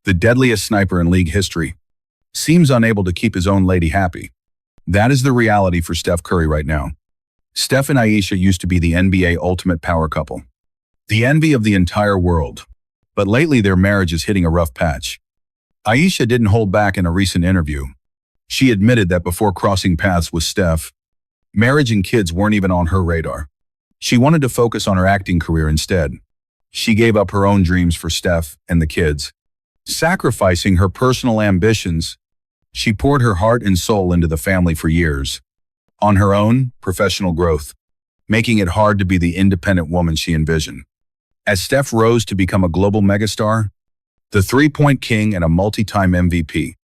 the deadliest sniper in league history, seems unable to keep his own lady happy. That is the reality for Steph Curry right now. Steph and Ayesha used to be the NBA ultimate power couple, the envy of the entire world. But lately their marriage is hitting a rough patch. Ayesha didn't hold back in a recent interview. She admitted that before crossing paths with Steph, marriage and kids weren't even on her radar. She wanted to focus on her acting career instead. She gave up her own dreams for Steph and the kids. Sacrificing her personal ambitions, she poured her heart and soul into the family for years, on her own professional growth, making it hard to be the independent woman she envisioned. As Steph rose to become a global megastar, the three-point king and a multi-time MVP,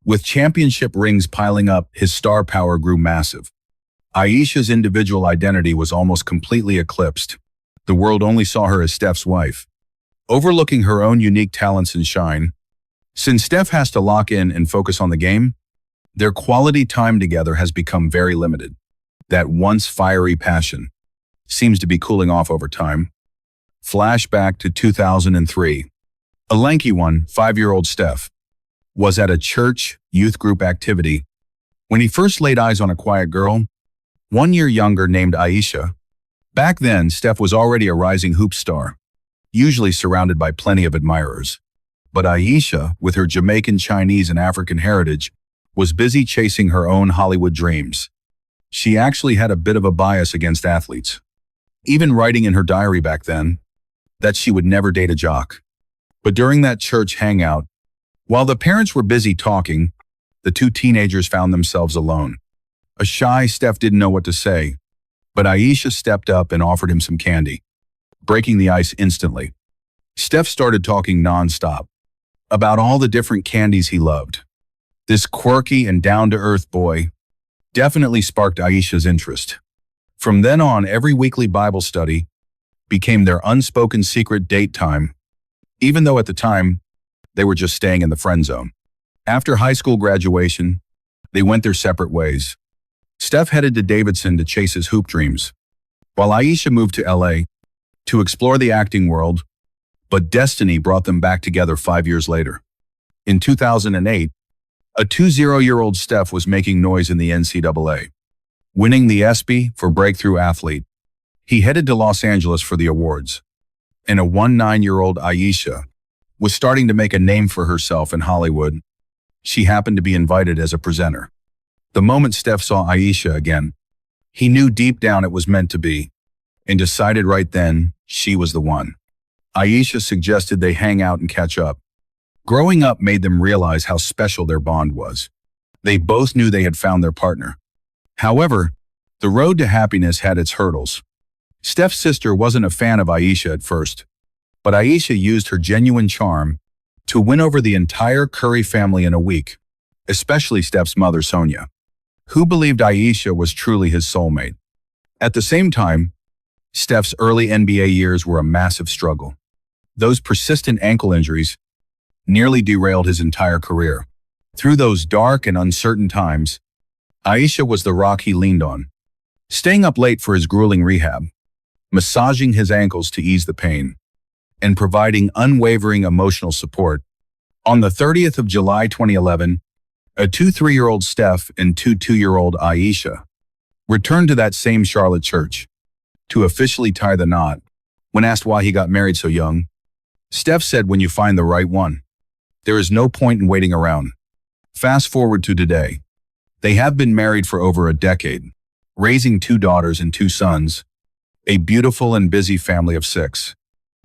with championship rings piling up, his star power grew massive. Ayesha's individual identity was almost completely eclipsed. The world only saw her as Steph's wife, overlooking her own unique talents and shine. Since Steph has to lock in and focus on the game, their quality time together has become very limited. That once fiery passion seems to be cooling off over time. Flashback to 2003. A lanky one, 5-year-old Steph, was at a church youth group activity when he first laid eyes on a quiet girl, 1 year younger, named Ayesha. Back then, Steph was already a rising hoop star, usually surrounded by plenty of admirers. But Ayesha, with her Jamaican, Chinese, and African heritage, was busy chasing her own Hollywood dreams. She actually had a bit of a bias against athletes, even writing in her diary back then that she would never date a jock. But during that church hangout, while the parents were busy talking, the two teenagers found themselves alone. A shy Steph didn't know what to say, but Ayesha stepped up and offered him some candy, breaking the ice instantly. Steph started talking nonstop about all the different candies he loved. This quirky and down-to-earth boy definitely sparked Ayesha's interest. From then on, every weekly Bible study became their unspoken secret date time, even though at the time, they were just staying in the friend zone. After high school graduation, they went their separate ways. Steph headed to Davidson to chase his hoop dreams, while Ayesha moved to LA to explore the acting world, but destiny brought them back together 5 years later. In 2008, a 20-year-old Steph was making noise in the NCAA, winning the ESPY for Breakthrough Athlete. He headed to Los Angeles for the awards, and a 19-year-old Ayesha was starting to make a name for herself in Hollywood. She happened to be invited as a presenter. The moment Steph saw Ayesha again, he knew deep down it was meant to be, and decided right then she was the one. Ayesha suggested they hang out and catch up. Growing up made them realize how special their bond was. They both knew they had found their partner. However, the road to happiness had its hurdles. Steph's sister wasn't a fan of Ayesha at first, but Ayesha used her genuine charm to win over the entire Curry family in a week, especially Steph's mother, Sonia, who believed Ayesha was truly his soulmate. At the same time, Steph's early NBA years were a massive struggle. Those persistent ankle injuries nearly derailed his entire career. Through those dark and uncertain times, Ayesha was the rock he leaned on, staying up late for his grueling rehab, massaging his ankles to ease the pain, and providing unwavering emotional support. On the 30th of July 2011, a 23-year-old Steph and 22-year-old Ayesha returned to that same Charlotte church to officially tie the knot. When asked why he got married so young, Steph said, "When you find the right one, there is no point in waiting around." Fast forward to today. They have been married for over a decade, raising 2 daughters and 2 sons, a beautiful and busy family of 6.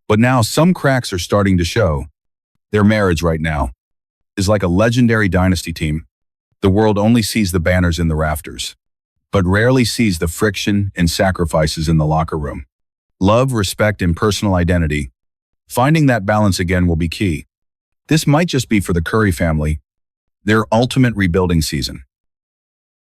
But now some cracks are starting to show. Their marriage right now is like a legendary dynasty team. The world only sees the banners in the rafters, but rarely sees the friction and sacrifices in the locker room. Love, respect, and personal identity. Finding that balance again will be key. This might just be for the Curry family, their ultimate rebuilding season.